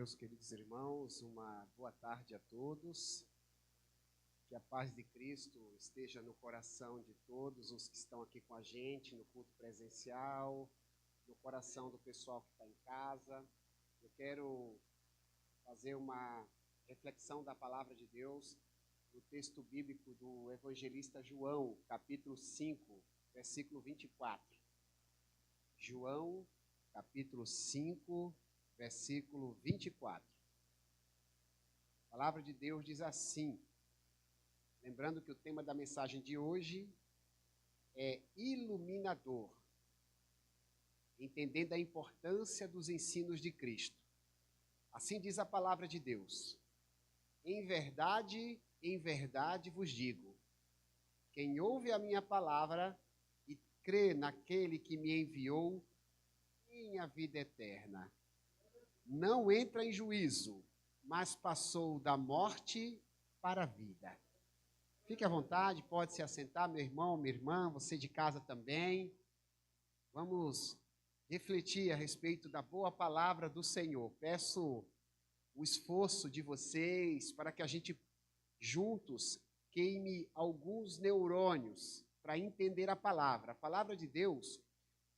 Meus queridos irmãos, uma boa tarde a todos. Que a paz de Cristo esteja no coração de todos os que estão aqui com a gente no culto presencial, no coração do pessoal que está em casa. Eu quero fazer uma reflexão da palavra de Deus no texto bíblico do evangelista João, capítulo 5, versículo 24. João, capítulo 5, versículo 24. A palavra de Deus diz assim, lembrando que o tema da mensagem de hoje é iluminador, entendendo a importância dos ensinos de Cristo. Assim diz a palavra de Deus: em verdade vos digo, quem ouve a minha palavra e crê naquele que me enviou, tem a vida eterna. Não entra em juízo, mas passou da morte para a vida. Fique à vontade, pode se assentar, meu irmão, minha irmã, você de casa também. Vamos refletir a respeito da boa palavra do Senhor. Peço o esforço de vocês para que a gente juntos queime alguns neurônios para entender a palavra. A palavra de Deus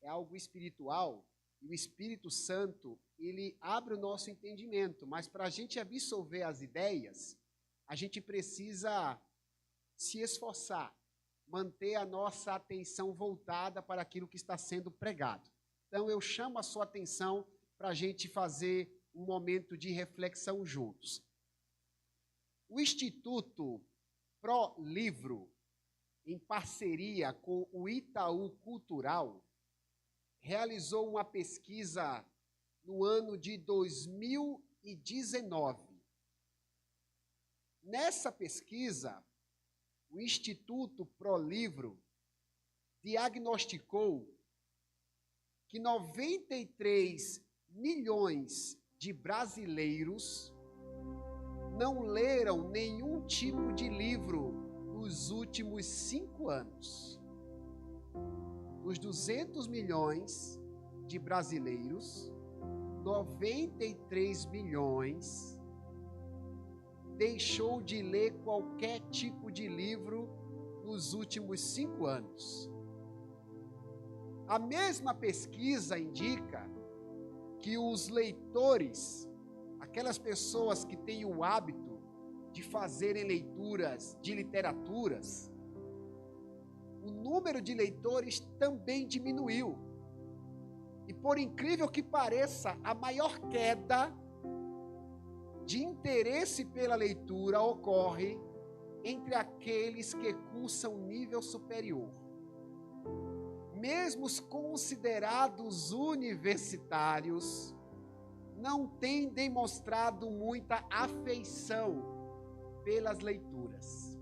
é algo espiritual e o Espírito Santo, ele abre o nosso entendimento, mas para a gente absorver as ideias, a gente precisa se esforçar, manter a nossa atenção voltada para aquilo que está sendo pregado. Então, eu chamo a sua atenção para a gente fazer um momento de reflexão juntos. O Instituto Pro Livro, em parceria com o Itaú Cultural, realizou uma pesquisa no ano de 2019. Nessa pesquisa, o Instituto Pro Livro diagnosticou que 93 milhões de brasileiros não leram nenhum tipo de livro nos últimos 5 anos. Dos 200 milhões de brasileiros, 93 milhões deixou de ler qualquer tipo de livro nos últimos 5 anos. A mesma pesquisa indica que os leitores, aquelas pessoas que têm o hábito de fazerem leituras de literaturas, o número de leitores também diminuiu. E por incrível que pareça, a maior queda de interesse pela leitura ocorre entre aqueles que cursam nível superior. Mesmo os considerados universitários não têm demonstrado muita afeição pelas leituras.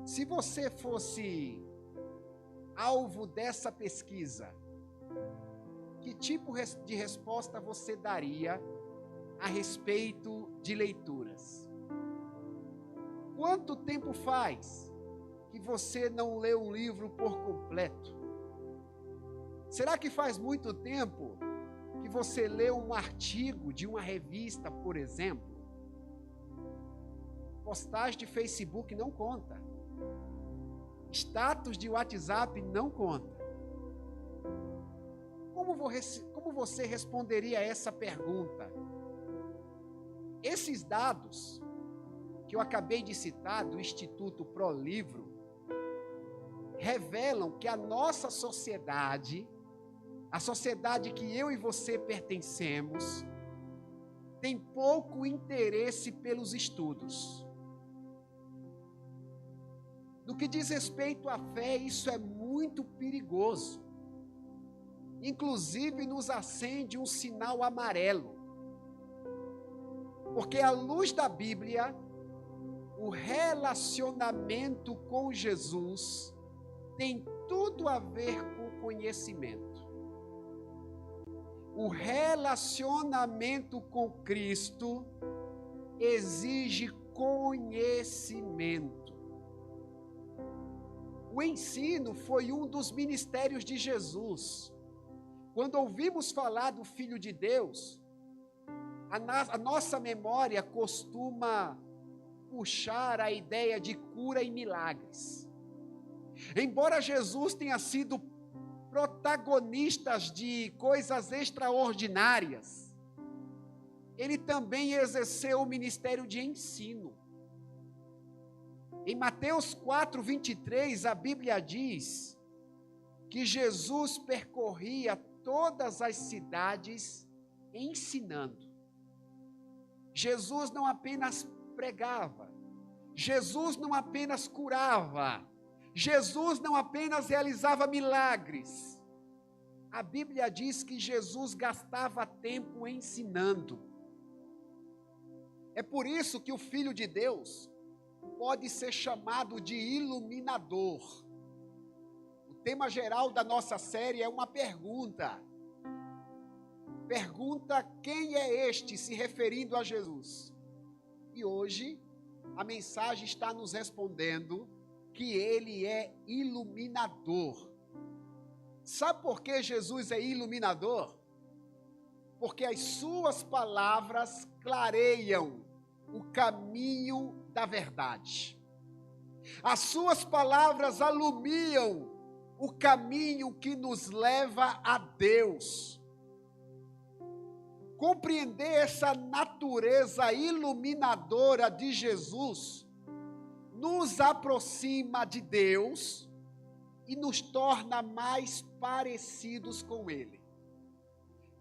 Se você fosse alvo dessa pesquisa, que tipo de resposta você daria a respeito de leituras? Quanto tempo faz que você não lê um livro por completo? Será que faz muito tempo que você lê um artigo de uma revista, por exemplo? Postagem de Facebook não conta. Status de WhatsApp não conta. Como você responderia a essa pergunta? Esses dados que eu acabei de citar do Instituto Pro Livro revelam que a nossa sociedade, a sociedade que eu e você pertencemos, tem pouco interesse pelos estudos. No que diz respeito à fé, isso é muito perigoso. Inclusive, nos acende um sinal amarelo. Porque à luz da Bíblia, o relacionamento com Jesus tem tudo a ver com conhecimento. O relacionamento com Cristo exige conhecimento. O ensino foi um dos ministérios de Jesus. Quando ouvimos falar do Filho de Deus, A nossa memória costuma puxar a ideia de cura e milagres. Embora Jesus tenha sido protagonista de coisas extraordinárias, ele também exerceu o ministério de ensino. Em Mateus 4:23, a Bíblia diz que Jesus percorria todas as cidades ensinando. Jesus não apenas pregava, Jesus não apenas curava, Jesus não apenas realizava milagres. A Bíblia diz que Jesus gastava tempo ensinando. É por isso que o Filho de Deus pode ser chamado de iluminador. O tema geral da nossa série é uma pergunta. Pergunta: quem é este, se referindo a Jesus? E hoje a mensagem está nos respondendo que ele é iluminador. Sabe por que Jesus é iluminador? Porque as suas palavras clareiam o caminho da verdade. As suas palavras alumiam o caminho que nos leva a Deus. Compreender essa natureza iluminadora de Jesus nos aproxima de Deus e nos torna mais parecidos com Ele.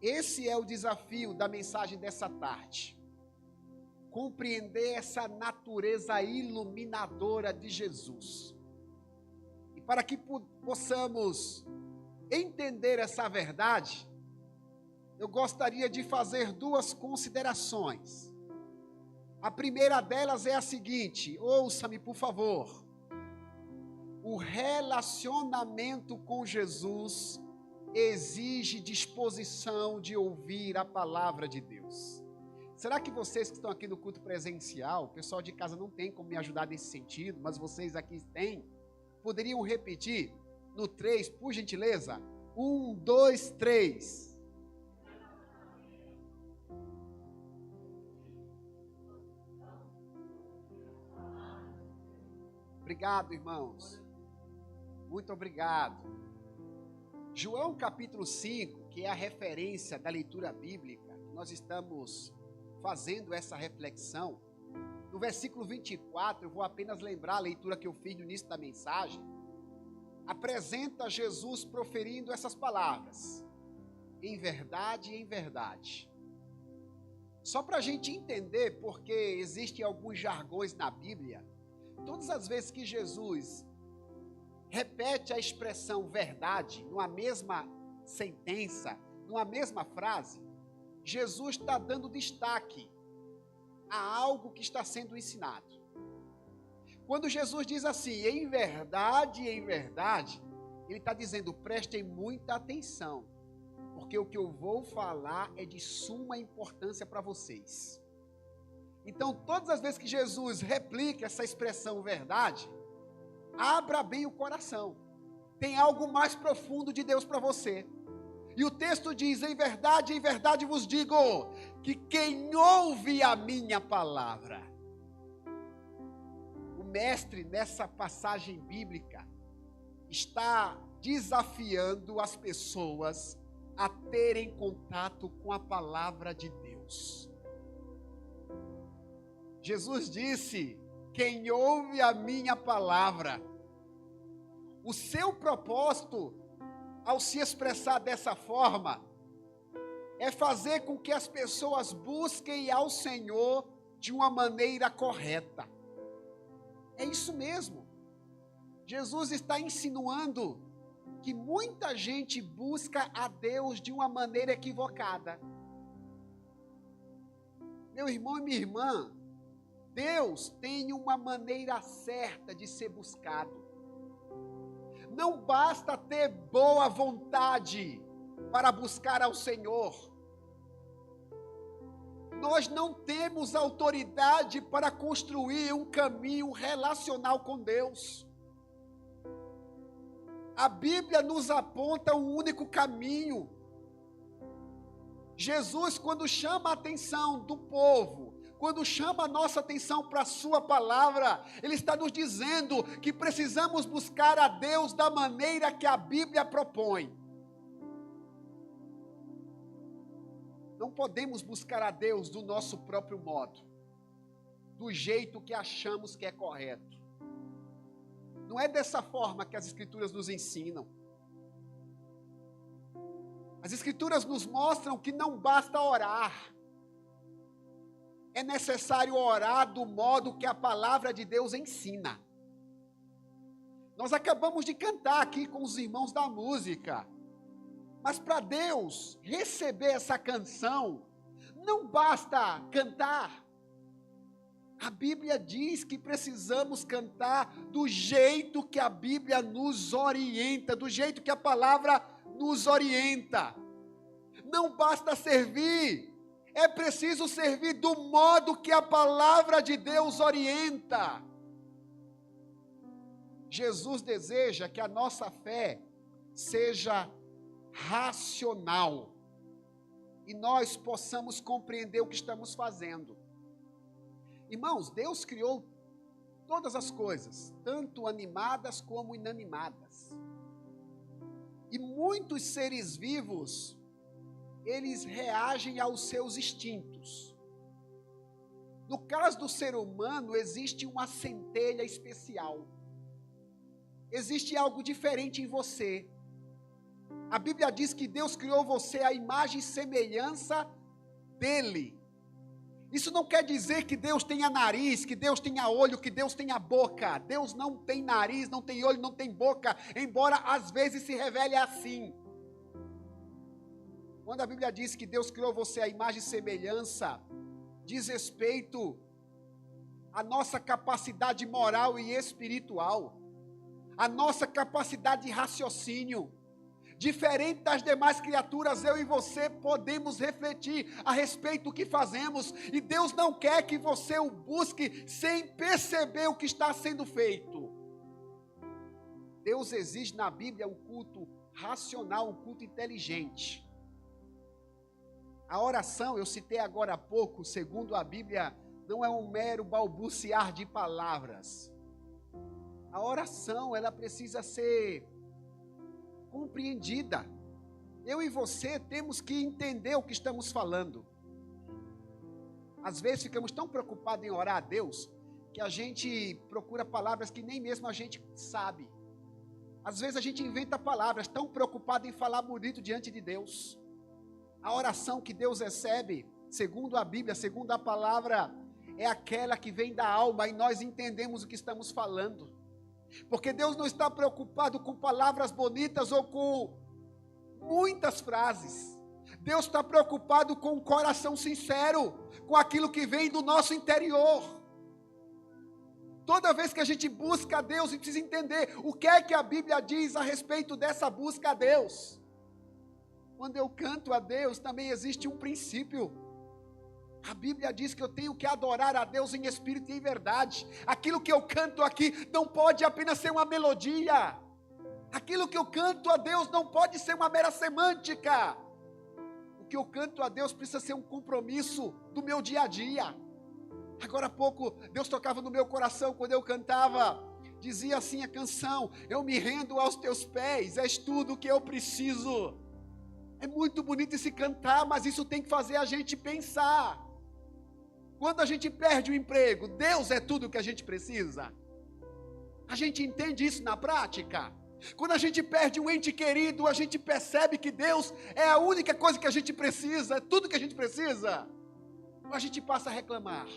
Esse é o desafio da mensagem dessa tarde. Compreender essa natureza iluminadora de Jesus. E para que possamos entender essa verdade, eu gostaria de fazer duas considerações. A primeira delas é a seguinte: ouça-me, por favor. O relacionamento com Jesus exige disposição de ouvir a palavra de Deus. Será que vocês que estão aqui no culto presencial, o pessoal de casa não tem como me ajudar nesse sentido, mas vocês aqui têm, poderiam repetir no 3, por gentileza? 1, 2, 3. Obrigado, irmãos. Muito obrigado. João capítulo 5, que é a referência da leitura bíblica, nós estamos fazendo essa reflexão. No versículo 24, eu vou apenas lembrar a leitura que eu fiz no início da mensagem. Apresenta Jesus proferindo essas palavras: em verdade. Só para a gente entender, porque existem alguns jargões na Bíblia. Todas as vezes que Jesus repete a expressão verdade, numa mesma sentença, numa mesma frase, Jesus está dando destaque a algo que está sendo ensinado. Quando Jesus diz assim, em verdade, ele está dizendo, prestem muita atenção, porque o que eu vou falar é de suma importância para vocês. Então, todas as vezes que Jesus replica essa expressão verdade, abra bem o coração. Tem algo mais profundo de Deus para você. E o texto diz, em verdade vos digo, que quem ouve a minha palavra. O mestre, nessa passagem bíblica, está desafiando as pessoas a terem contato com a palavra de Deus. Jesus disse, quem ouve a minha palavra. O seu propósito, ao se expressar dessa forma, é fazer com que as pessoas busquem ao Senhor de uma maneira correta. É isso mesmo. Jesus está insinuando que muita gente busca a Deus de uma maneira equivocada. Meu irmão e minha irmã, Deus tem uma maneira certa de ser buscado. Não basta ter boa vontade para buscar ao Senhor. Nós não temos autoridade para construir um caminho relacional com Deus. A Bíblia nos aponta um único caminho. Jesus, quando chama a atenção do povo, quando chama a nossa atenção para a sua palavra, Ele está nos dizendo que precisamos buscar a Deus da maneira que a Bíblia propõe. Não podemos buscar a Deus do nosso próprio modo, do jeito que achamos que é correto. Não é dessa forma que as Escrituras nos ensinam. As Escrituras nos mostram que não basta orar. É necessário orar do modo que a palavra de Deus ensina. Nós acabamos de cantar aqui com os irmãos da música. Mas para Deus receber essa canção, não basta cantar. A Bíblia diz que precisamos cantar do jeito que a Bíblia nos orienta, do jeito que a palavra nos orienta. Não basta servir, é preciso servir do modo que a palavra de Deus orienta. Jesus deseja que a nossa fé seja racional e nós possamos compreender o que estamos fazendo. Irmãos, Deus criou todas as coisas, tanto animadas como inanimadas. E muitos seres vivos, eles reagem aos seus instintos. No caso do ser humano, existe uma centelha especial. Existe algo diferente em você. A Bíblia diz que Deus criou você à imagem e semelhança dele. Isso não quer dizer que Deus tenha nariz, que Deus tenha olho, que Deus tenha boca. Deus não tem nariz, não tem olho, não tem boca, embora às vezes se revele assim. Quando a Bíblia diz que Deus criou você à imagem e semelhança, diz respeito à nossa capacidade moral e espiritual, à nossa capacidade de raciocínio. Diferente das demais criaturas, eu e você podemos refletir a respeito do que fazemos, e Deus não quer que você o busque sem perceber o que está sendo feito. Deus exige na Bíblia um culto racional, um culto inteligente. A oração, eu citei agora há pouco, segundo a Bíblia, não é um mero balbuciar de palavras. A oração, ela precisa ser compreendida. Eu e você temos que entender o que estamos falando. Às vezes ficamos tão preocupados em orar a Deus, que a gente procura palavras que nem mesmo a gente sabe. Às vezes a gente inventa palavras, tão preocupado em falar bonito diante de Deus. A oração que Deus recebe, segundo a Bíblia, segundo a palavra, é aquela que vem da alma e nós entendemos o que estamos falando. Porque Deus não está preocupado com palavras bonitas ou com muitas frases. Deus está preocupado com um coração sincero, com aquilo que vem do nosso interior. Toda vez que a gente busca a Deus, a gente precisa entender o que é que a Bíblia diz a respeito dessa busca a Deus. Quando eu canto a Deus, também existe um princípio. A Bíblia diz que eu tenho que adorar a Deus em espírito e em verdade. Aquilo que eu canto aqui não pode apenas ser uma melodia. Aquilo que eu canto a Deus não pode ser uma mera semântica. O que eu canto a Deus precisa ser um compromisso do meu dia a dia. Agora há pouco, Deus tocava no meu coração quando eu cantava. Dizia assim a canção: eu me rendo aos teus pés, és tudo o que eu preciso. É muito bonito esse cantar, mas isso tem que fazer a gente pensar. Quando a gente perde o emprego, Deus é tudo o que a gente precisa. A gente entende isso na prática. Quando a gente perde um ente querido, a gente percebe que Deus é a única coisa que a gente precisa, é tudo que a gente precisa. A gente passa a reclamar.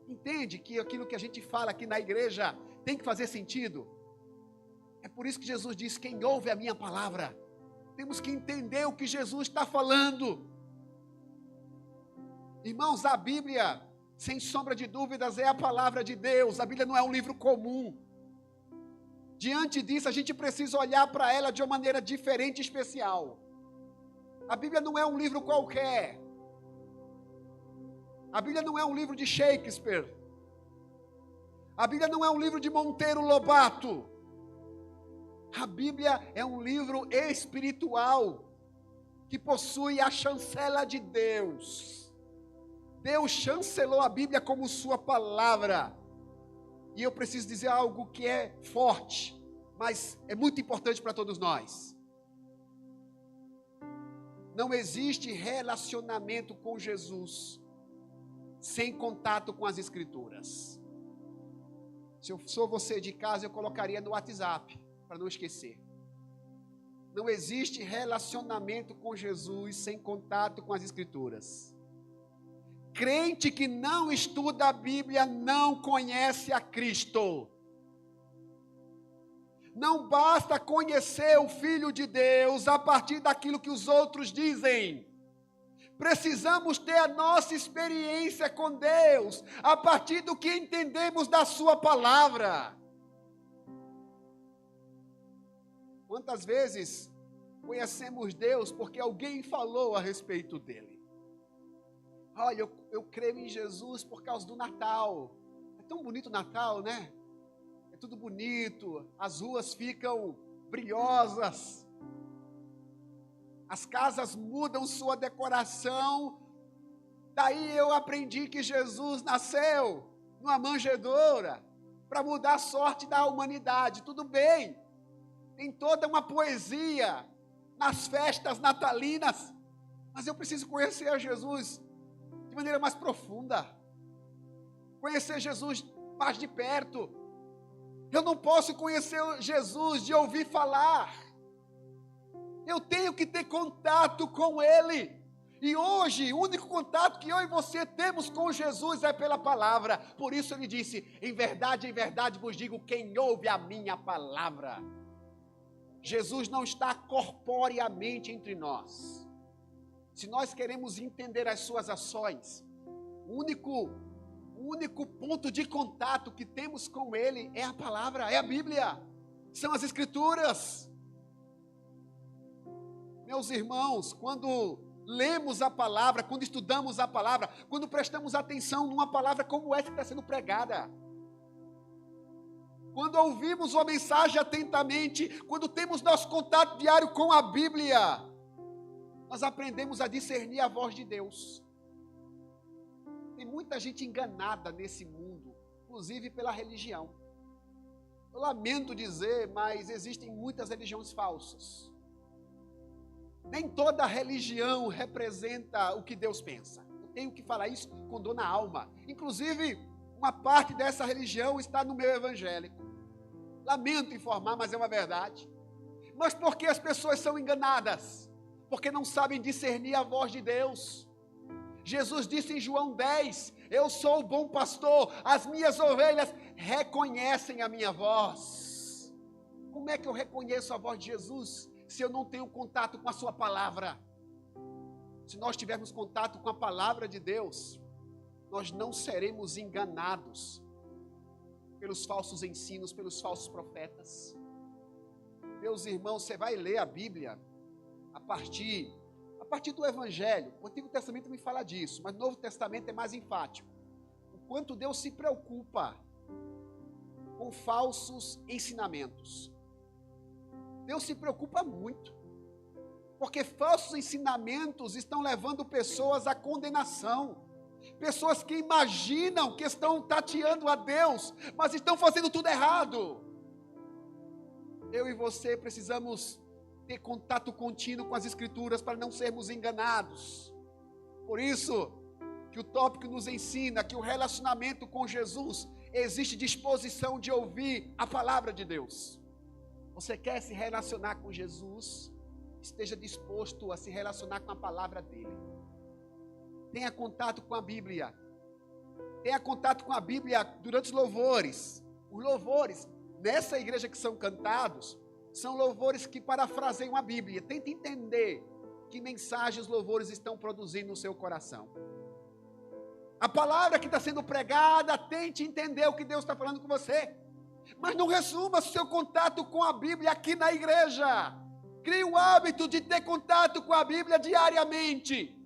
Entende que aquilo que a gente fala aqui na igreja tem que fazer sentido? É por isso que Jesus diz: quem ouve a minha palavra. Temos que entender o que Jesus está falando. Irmãos, a Bíblia, sem sombra de dúvidas, é a palavra de Deus. A Bíblia não é um livro comum. Diante disso, a gente precisa olhar para ela de uma maneira diferente e especial. A Bíblia não é um livro qualquer. A Bíblia não é um livro de Shakespeare. A Bíblia não é um livro de Monteiro Lobato. A Bíblia é um livro espiritual, que possui a chancela de Deus. Deus chancelou a Bíblia como sua palavra. E eu preciso dizer algo que é forte, mas é muito importante para todos nós. Não existe relacionamento com Jesus sem contato com as Escrituras. Se eu sou você de casa, eu colocaria no WhatsApp, para não esquecer. Não existe relacionamento com Jesus sem contato com as Escrituras. Crente que não estuda a Bíblia não conhece a Cristo. Não basta conhecer o Filho de Deus a partir daquilo que os outros dizem. Precisamos ter a nossa experiência com Deus a partir do que entendemos da sua palavra. Quantas vezes conhecemos Deus porque alguém falou a respeito dele? Olha, eu creio em Jesus por causa do Natal. É tão bonito o Natal, né? É tudo bonito, as ruas ficam brilhosas. As casas mudam sua decoração. Daí eu aprendi que Jesus nasceu numa manjedoura para mudar a sorte da humanidade. Tudo bem. Tem toda uma poesia nas festas natalinas. Mas eu preciso conhecer a Jesus de maneira mais profunda. Conhecer Jesus mais de perto. Eu não posso conhecer Jesus de ouvir falar. Eu tenho que ter contato com Ele. E hoje, o único contato que eu e você temos com Jesus é pela palavra. Por isso Ele disse, em verdade vos digo, quem ouve a minha palavra. Jesus não está corporeamente entre nós. Se nós queremos entender as suas ações, o único ponto de contato que temos com Ele é a palavra, é a Bíblia. São as Escrituras. Meus irmãos, quando lemos a palavra, quando estudamos a palavra, quando prestamos atenção numa palavra como essa que está sendo pregada, quando ouvimos uma mensagem atentamente, quando temos nosso contato diário com a Bíblia, nós aprendemos a discernir a voz de Deus. Tem muita gente enganada nesse mundo, inclusive pela religião. Eu lamento dizer, mas existem muitas religiões falsas. Nem toda religião representa o que Deus pensa. Eu tenho que falar isso com dor na alma. Inclusive, uma parte dessa religião está no meu evangélico. Lamento informar, mas é uma verdade. Mas por que as pessoas são enganadas? Porque não sabem discernir a voz de Deus. Jesus disse em João 10, eu sou o bom pastor, as minhas ovelhas reconhecem a minha voz. Como é que eu reconheço a voz de Jesus se eu não tenho contato com a sua palavra? Se nós tivermos contato com a palavra de Deus, nós não seremos enganados pelos falsos ensinos, pelos falsos profetas. Meus irmãos, você vai ler a Bíblia a partir do Evangelho. O Antigo Testamento me fala disso, mas o Novo Testamento é mais enfático. O quanto Deus se preocupa com falsos ensinamentos. Deus se preocupa muito, porque falsos ensinamentos estão levando pessoas à condenação. Pessoas que imaginam que estão tateando a Deus, mas estão fazendo tudo errado. Eu e você precisamos ter contato contínuo com as Escrituras para não sermos enganados. Por isso que o tópico nos ensina que o relacionamento com Jesus existe disposição de ouvir a palavra de Deus. Você quer se relacionar com Jesus? Esteja disposto a se relacionar com a palavra dele. Tenha contato com a Bíblia. Tenha contato com a Bíblia durante os louvores. Os louvores, nessa igreja que são cantados, são louvores que parafraseiam a Bíblia. Tente entender que mensagem os louvores estão produzindo no seu coração. A palavra que está sendo pregada, tente entender o que Deus está falando com você. Mas não resuma seu contato com a Bíblia aqui na igreja. Crie o hábito de ter contato com a Bíblia diariamente.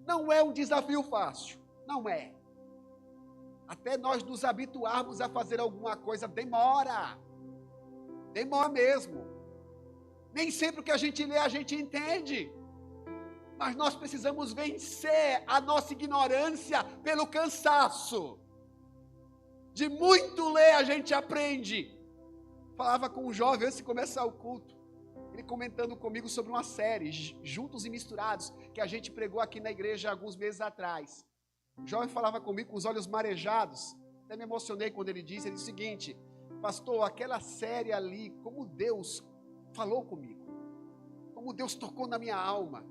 Não é um desafio fácil, não é. Até nós nos habituarmos a fazer alguma coisa, demora mesmo. Nem sempre o que a gente lê, a gente entende. Mas nós precisamos vencer a nossa ignorância pelo cansaço. De muito ler a gente aprende. Falava com um jovem antes de começar o culto, ele comentando comigo sobre uma série, Juntos e Misturados, que a gente pregou aqui na igreja alguns meses atrás. O jovem falava comigo com os olhos marejados, até me emocionei quando ele disse o seguinte: pastor, aquela série ali, como Deus falou comigo, como Deus tocou na minha alma.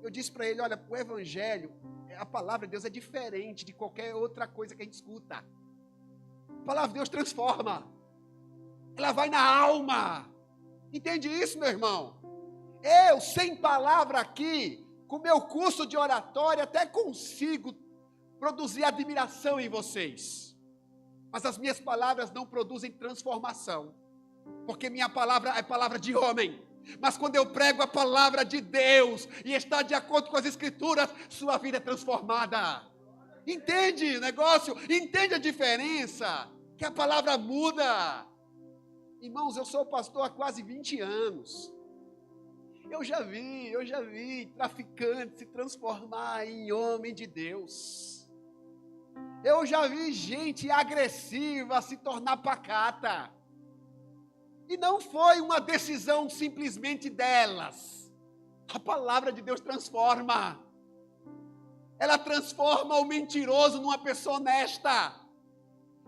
Eu disse para ele, olha, o evangelho, a palavra de Deus é diferente de qualquer outra coisa que a gente escuta. A palavra de Deus transforma, ela vai na alma. Entende isso, meu irmão? Eu, sem palavra aqui, com meu curso de oratória, até consigo produzir admiração em vocês. Mas as minhas palavras não produzem transformação, porque minha palavra é palavra de homem. Mas quando eu prego a palavra de Deus e está de acordo com as Escrituras, sua vida é transformada. Entende o negócio? Entende a diferença? Que a palavra muda. Irmãos, eu sou pastor há quase 20 anos. Eu já vi traficante se transformar em homem de Deus. Eu já vi gente agressiva se tornar pacata. E não foi uma decisão simplesmente delas. A palavra de Deus transforma. Ela transforma o mentiroso numa pessoa honesta.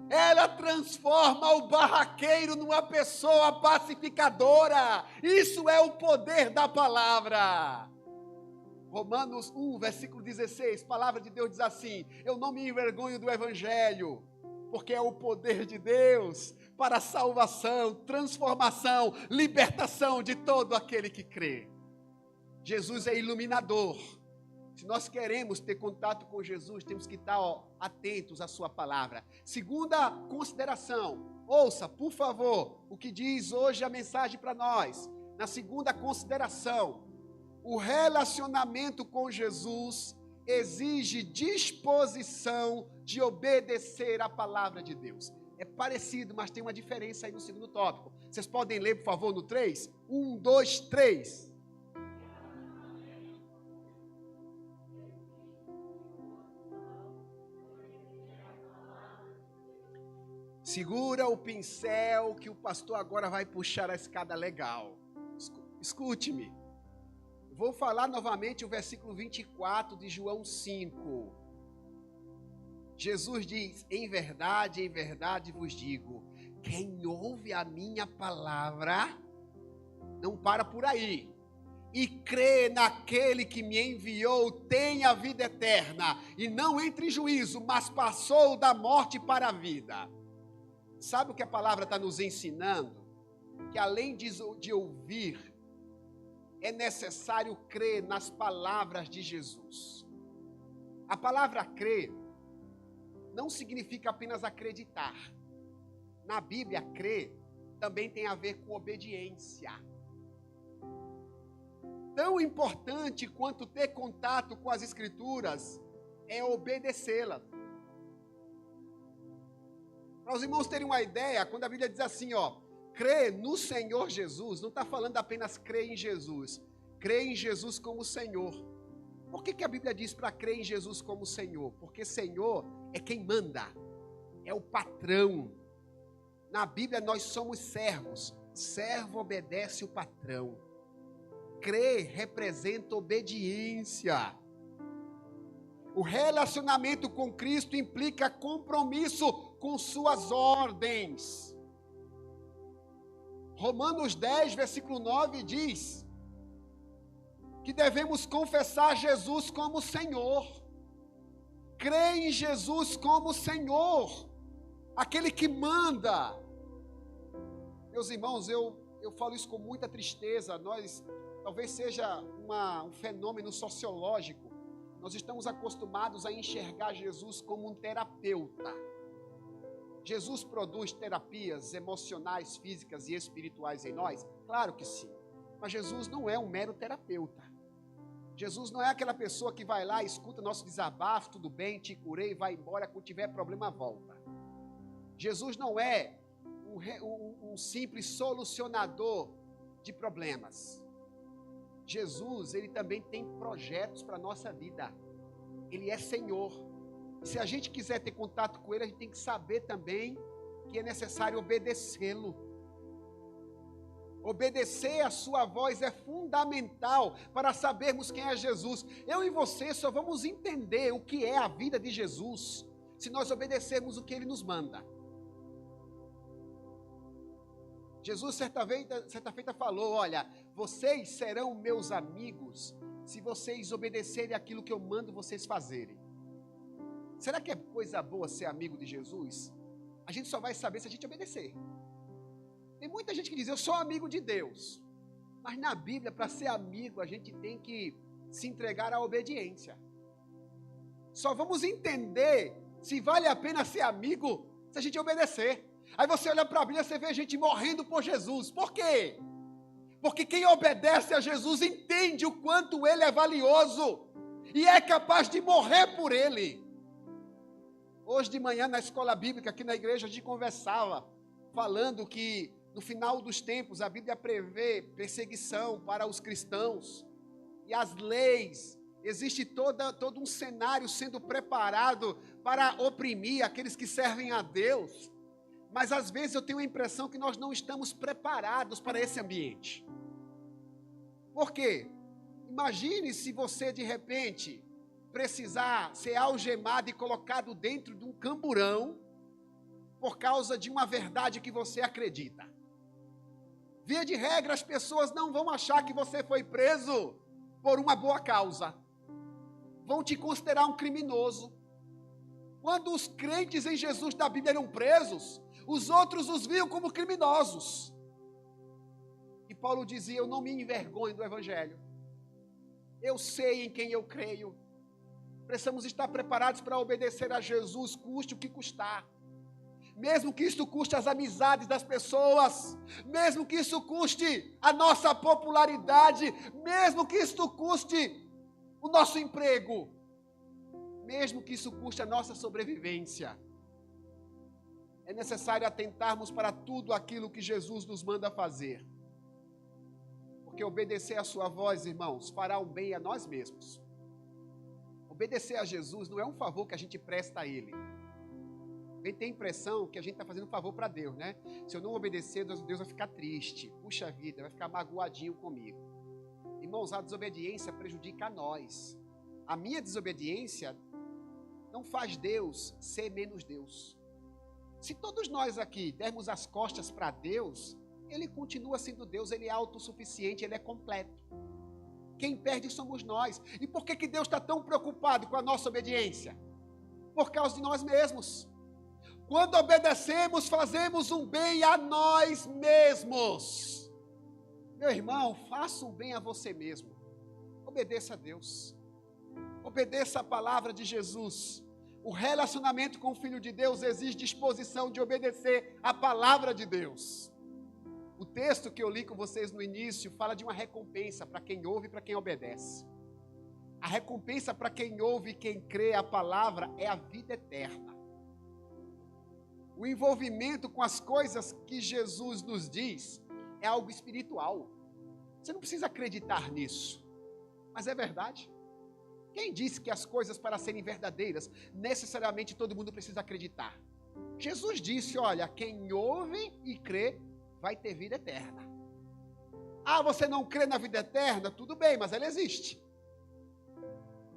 Ela transforma o barraqueiro numa pessoa pacificadora. Isso é o poder da palavra. Romanos 1, versículo 16, a palavra de Deus diz assim: eu não me envergonho do evangelho, porque é o poder de Deus para a salvação, transformação, libertação de todo aquele que crê. Jesus é iluminador. Se nós queremos ter contato com Jesus, temos que estar atentos à sua palavra. Segunda consideração, ouça, por favor, o que diz hoje a mensagem para nós. Na segunda consideração, o relacionamento com Jesus exige disposição de obedecer à palavra de Deus. É parecido, mas tem uma diferença aí no segundo tópico. Vocês podem ler, por favor, no 3? 1, 2, 3. Segura o pincel que o pastor agora vai puxar a escada legal. Escute-me. Vou falar novamente o versículo 24 de João 5. Jesus diz: em verdade vos digo, quem ouve a minha palavra, não para por aí, e crê naquele que me enviou, tem a vida eterna, e não entre em juízo, mas passou da morte para a vida. Sabe o que a palavra está nos ensinando? Que além de ouvir, é necessário crer nas palavras de Jesus. A palavra crer não significa apenas acreditar. Na Bíblia, crer também tem a ver com obediência. Tão importante quanto ter contato com as Escrituras é obedecê-las. Para os irmãos terem uma ideia, quando a Bíblia diz assim, crer no Senhor Jesus, não está falando apenas crer em Jesus. Crer em Jesus como Senhor. Por que a Bíblia diz para crer em Jesus como Senhor? Porque Senhor é quem manda, é o patrão. Na Bíblia nós somos servos. Servo obedece o patrão. Crer representa obediência. O relacionamento com Cristo implica compromisso com suas ordens. Romanos 10, versículo 9 diz que devemos confessar Jesus como Senhor. Crer em Jesus como Senhor, aquele que manda. Meus irmãos, eu falo isso com muita tristeza. Talvez seja um fenômeno sociológico. Nós estamos acostumados a enxergar Jesus como um terapeuta. Jesus produz terapias emocionais, físicas e espirituais em nós? Claro que sim. Mas Jesus não é um mero terapeuta. Jesus não é aquela pessoa que vai lá, escuta nosso desabafo, tudo bem, te curei, vai embora, quando tiver problema, volta. Jesus não é um simples solucionador de problemas. Jesus, ele também tem projetos para a nossa vida. Ele é Senhor. E se a gente quiser ter contato com ele, a gente tem que saber também que é necessário obedecê-lo. Obedecer a sua voz é fundamental para sabermos quem é Jesus. Eu e você só vamos entender o que é a vida de Jesus se nós obedecermos o que ele nos manda. Jesus certa feita falou, olha, vocês serão meus amigos se vocês obedecerem aquilo que eu mando vocês fazerem. Será que é coisa boa ser amigo de Jesus? A gente só vai saber se a gente obedecer. Tem muita gente que diz, eu sou amigo de Deus. Mas na Bíblia, para ser amigo, a gente tem que se entregar à obediência. Só vamos entender se vale a pena ser amigo se a gente obedecer. Aí você olha para a Bíblia e você vê gente morrendo por Jesus. Por quê? Porque quem obedece a Jesus entende o quanto ele é valioso e é capaz de morrer por ele. Hoje de manhã na escola bíblica, aqui na igreja, a gente conversava, falando que no final dos tempos a Bíblia prevê perseguição para os cristãos. E as leis, existe todo um cenário sendo preparado para oprimir aqueles que servem a Deus. Mas às vezes eu tenho a impressão que nós não estamos preparados para esse ambiente. Por quê? Imagine se você de repente precisar ser algemado e colocado dentro de um camburão por causa de uma verdade que você acredita. Via de regra, as pessoas não vão achar que você foi preso por uma boa causa. Vão te considerar um criminoso. Quando os crentes em Jesus da Bíblia eram presos, os outros os viam como criminosos. E Paulo dizia, eu não me envergonho do Evangelho. Eu sei em quem eu creio. Precisamos estar preparados para obedecer a Jesus, custe o que custar. Mesmo que isso custe as amizades das pessoas, mesmo que isso custe a nossa popularidade, mesmo que isso custe o nosso emprego, mesmo que isso custe a nossa sobrevivência. É necessário atentarmos para tudo aquilo que Jesus nos manda fazer. Porque obedecer a sua voz, irmãos, fará um bem a nós mesmos. Obedecer a Jesus não é um favor que a gente presta a Ele. Alguém tem a impressão que a gente está fazendo um favor para Deus, né? Se eu não obedecer, Deus vai ficar triste. Puxa vida, vai ficar magoadinho comigo. Irmãos, a desobediência prejudica a nós. A minha desobediência não faz Deus ser menos Deus. Se todos nós aqui dermos as costas para Deus, Ele continua sendo Deus, Ele é autossuficiente, Ele é completo. Quem perde somos nós. E por que Deus está tão preocupado com a nossa obediência? Por causa de nós mesmos. Quando obedecemos, fazemos um bem a nós mesmos. Meu irmão, faça um bem a você mesmo. Obedeça a Deus. Obedeça a palavra de Jesus. O relacionamento com o Filho de Deus exige disposição de obedecer a palavra de Deus. O texto que eu li com vocês no início fala de uma recompensa para quem ouve e para quem obedece. A recompensa para quem ouve e quem crê a palavra é a vida eterna. O envolvimento com as coisas que Jesus nos diz é algo espiritual. Você não precisa acreditar nisso, mas é verdade. Quem disse que as coisas para serem verdadeiras, necessariamente todo mundo precisa acreditar? Jesus disse, olha, quem ouve e crê, vai ter vida eterna. Ah, você não crê na vida eterna? Tudo bem, mas ela existe.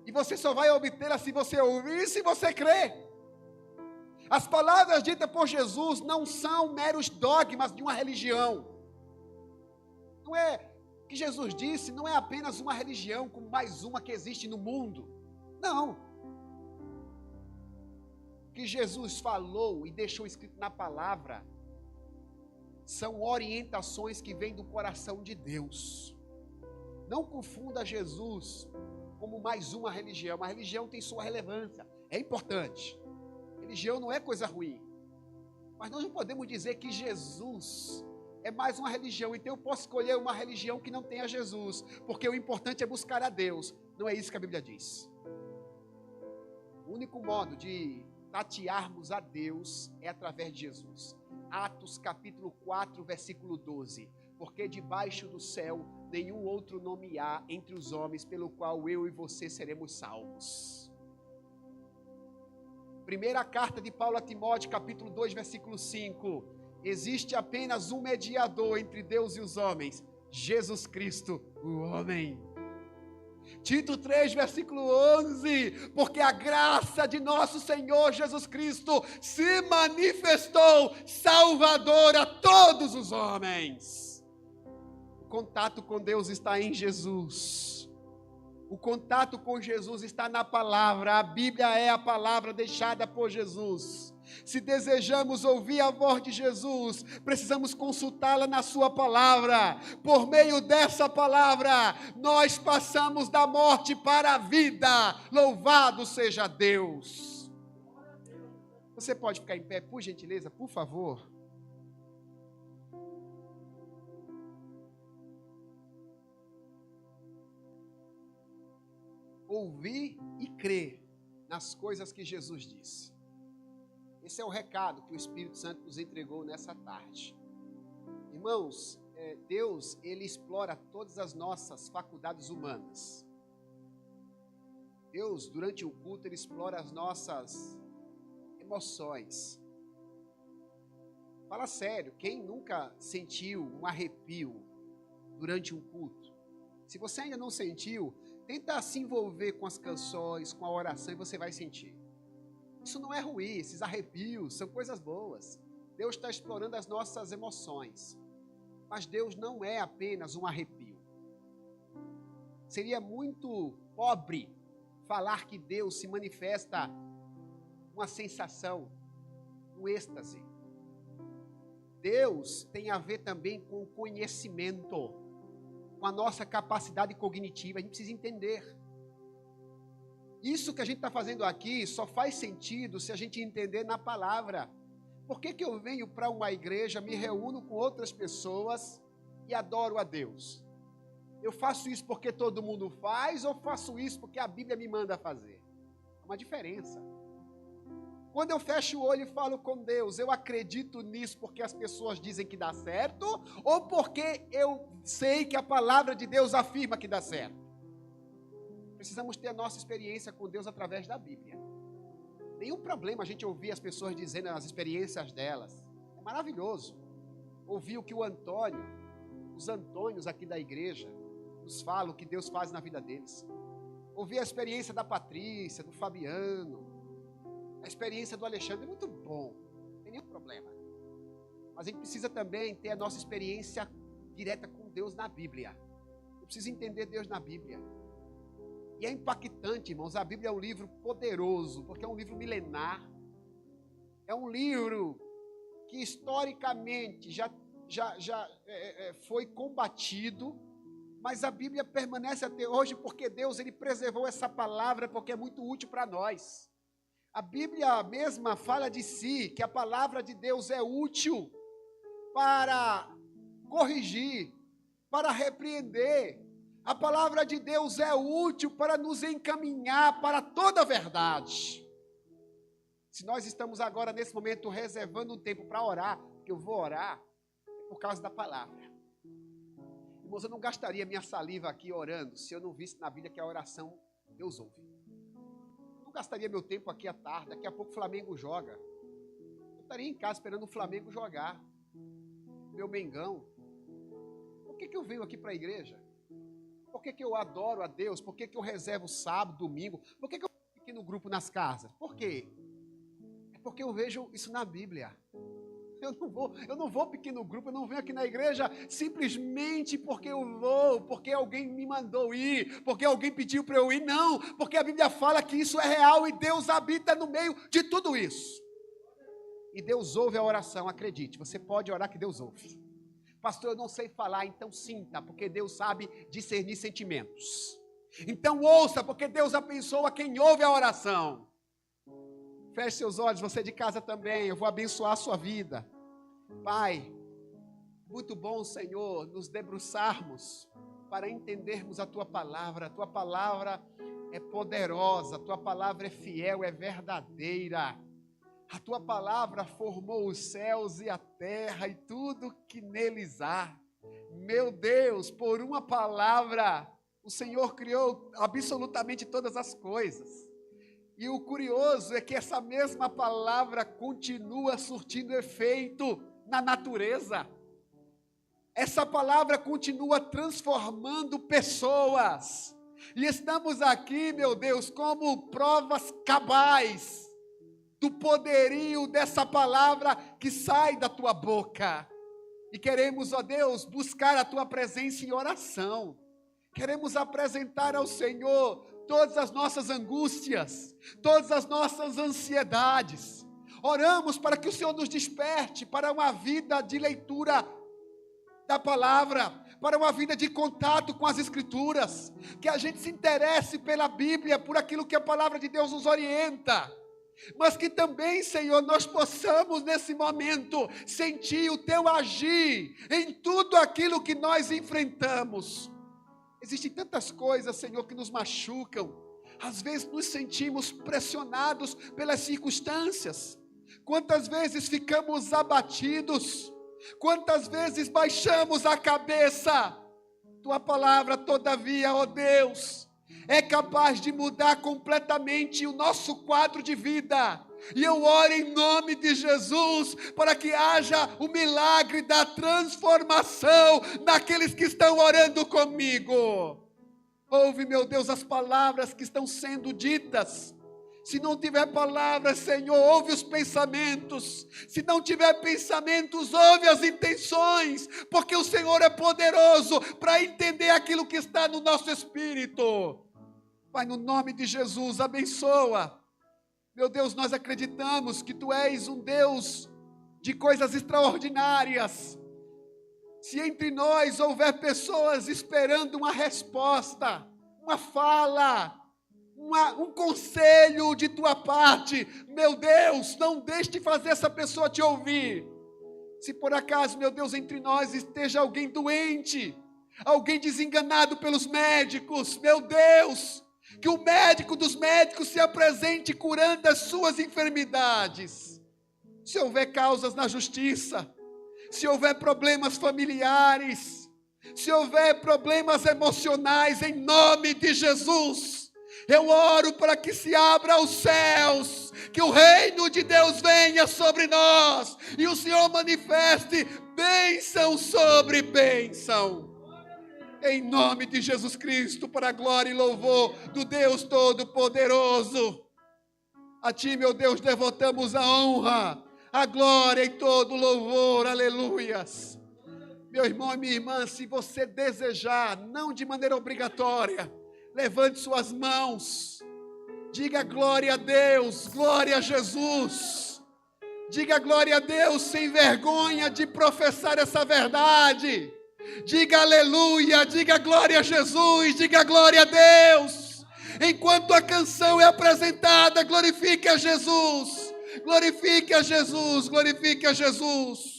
E você só vai obtê-la se você ouvir e se você crer. As palavras ditas por Jesus não são meros dogmas de uma religião. Não é que Jesus disse, não é apenas uma religião como mais uma que existe no mundo. Não. O que Jesus falou e deixou escrito na palavra são orientações que vêm do coração de Deus. Não confunda Jesus como mais uma religião. A religião tem sua relevância, é importante. Religião não é coisa ruim. Mas nós não podemos dizer que Jesus é mais uma religião, então eu posso escolher uma religião que não tenha Jesus, porque o importante é buscar a Deus. Não é isso que a Bíblia diz. O único modo de tatearmos a Deus é através de Jesus. Atos capítulo 4, versículo 12. porque debaixo do céu nenhum outro nome há entre os homens pelo qual eu e você seremos salvos. Primeira carta de Paulo a Timóteo, capítulo 2, versículo 5. Existe apenas um mediador entre Deus e os homens, Jesus Cristo, o homem. Tito 3, versículo 11, porque a graça de nosso Senhor Jesus Cristo se manifestou salvador a todos os homens. O contato com Deus está em Jesus. O contato com Jesus está na palavra. A Bíblia é a palavra deixada por Jesus. Se desejamos ouvir a voz de Jesus, precisamos consultá-la na sua palavra. Por meio dessa palavra, nós passamos da morte para a vida. Louvado seja Deus. Você pode ficar em pé, por gentileza, por favor? Ouvir e crer nas coisas que Jesus disse. Esse é o recado que o Espírito Santo nos entregou nessa tarde. Irmãos, Deus, Ele explora todas as nossas faculdades humanas. Deus, durante o culto, Ele explora as nossas emoções. Fala sério, quem nunca sentiu um arrepio durante um culto? Se você ainda não sentiu, tenta se envolver com as canções, com a oração, e você vai sentir. Isso não é ruim, esses arrepios são coisas boas. Deus está explorando as nossas emoções. Mas Deus não é apenas um arrepio. Seria muito pobre falar que Deus se manifesta uma sensação, um êxtase. Deus tem a ver também com o conhecimento, com a nossa capacidade cognitiva. A gente precisa entender. Isso que a gente está fazendo aqui só faz sentido se a gente entender na palavra. Por que eu venho para uma igreja, me reúno com outras pessoas e adoro a Deus? Eu faço isso porque todo mundo faz ou faço isso porque a Bíblia me manda fazer? É uma diferença. Quando eu fecho o olho e falo com Deus, eu acredito nisso porque as pessoas dizem que dá certo ou porque eu sei que a palavra de Deus afirma que dá certo? Precisamos ter a nossa experiência com Deus através da Bíblia. Nenhum problema a gente ouvir as pessoas dizendo as experiências delas. É maravilhoso. Ouvir o que os Antônios aqui da igreja, nos falam, o que Deus faz na vida deles. Ouvir a experiência da Patrícia, do Fabiano, a experiência do Alexandre, é muito bom. Não tem nenhum problema. Mas a gente precisa também ter a nossa experiência direta com Deus na Bíblia. Eu preciso entender Deus na Bíblia. E é impactante, irmãos, a Bíblia é um livro poderoso, porque é um livro milenar. É um livro que historicamente já foi combatido, mas a Bíblia permanece até hoje porque Deus ele preservou essa palavra, porque é muito útil para nós. A Bíblia mesma fala de si, que a palavra de Deus é útil para corrigir, para repreender. A palavra de Deus é útil para nos encaminhar para toda a verdade. Se nós estamos agora, nesse momento, reservando um tempo para orar, que eu vou orar, é por causa da palavra. Irmãos, eu não gastaria minha saliva aqui orando, se eu não visse na Bíblia que a oração Deus ouve. Eu não gastaria meu tempo aqui à tarde, daqui a pouco o Flamengo joga. Eu estaria em casa esperando o Flamengo jogar. Meu Mengão. Por que eu venho aqui para a igreja? Por que eu adoro a Deus? Por que eu reservo sábado, domingo? Por que eu fico aqui no grupo nas casas? Por quê? É porque eu vejo isso na Bíblia. Eu não vou pequeno grupo, eu não venho aqui na igreja simplesmente porque eu vou, porque alguém me mandou ir, porque alguém pediu para eu ir. Não, porque a Bíblia fala que isso é real e Deus habita no meio de tudo isso. E Deus ouve a oração, acredite, você pode orar que Deus ouve. Pastor, eu não sei falar, então sinta, porque Deus sabe discernir sentimentos. Então ouça, porque Deus abençoa quem ouve a oração. Feche seus olhos, você de casa também, eu vou abençoar a sua vida. Pai, muito bom, Senhor, nos debruçarmos para entendermos a Tua palavra. A Tua palavra é poderosa, a Tua palavra é fiel, é verdadeira. A Tua palavra formou os céus e a terra e tudo que neles há. Meu Deus, por uma palavra, o Senhor criou absolutamente todas as coisas. E o curioso é que essa mesma palavra continua surtindo efeito na natureza. Essa palavra continua transformando pessoas. E estamos aqui, meu Deus, como provas cabais do poderio dessa palavra que sai da tua boca. E queremos, ó Deus, buscar a tua presença em oração. Queremos apresentar ao Senhor todas as nossas angústias, todas as nossas ansiedades. Oramos para que o Senhor nos desperte para uma vida de leitura da palavra, para uma vida de contato com as Escrituras, que a gente se interesse pela Bíblia, por aquilo que a palavra de Deus nos orienta, mas que também, Senhor, nós possamos nesse momento sentir o Teu agir em tudo aquilo que nós enfrentamos. Existem tantas coisas, Senhor, que nos machucam, às vezes nos sentimos pressionados pelas circunstâncias, quantas vezes ficamos abatidos, quantas vezes baixamos a cabeça. Tua palavra, todavia, ó Deus, é capaz de mudar completamente o nosso quadro de vida. E eu oro em nome de Jesus, para que haja o milagre da transformação naqueles que estão orando comigo. Ouve, meu Deus, as palavras que estão sendo ditas. Se não tiver palavras, Senhor, ouve os pensamentos. Se não tiver pensamentos, ouve as intenções, porque o Senhor é poderoso para entender aquilo que está no nosso espírito. Pai, no nome de Jesus, abençoa. Meu Deus, nós acreditamos que Tu és um Deus de coisas extraordinárias. Se entre nós houver pessoas esperando uma resposta, uma fala, um conselho de Tua parte, meu Deus, não deixe de fazer essa pessoa te ouvir. Se por acaso, meu Deus, entre nós esteja alguém doente, alguém desenganado pelos médicos, meu Deus, que o médico dos médicos se apresente curando as suas enfermidades. Se houver causas na justiça, se houver problemas familiares, se houver problemas emocionais, em nome de Jesus, eu oro para que se abra os céus, que o reino de Deus venha sobre nós, e o Senhor manifeste bênção sobre bênção. Em nome de Jesus Cristo, para a glória e louvor do Deus Todo-Poderoso. A Ti, meu Deus, devotamos a honra, a glória e todo o louvor, aleluias. Meu irmão e minha irmã, se você desejar, não de maneira obrigatória, levante suas mãos, diga glória a Deus, glória a Jesus. Diga glória a Deus sem vergonha de professar essa verdade. Diga aleluia, diga glória a Jesus, diga glória a Deus. Enquanto a canção é apresentada, glorifique a Jesus, glorifique a Jesus, glorifique a Jesus.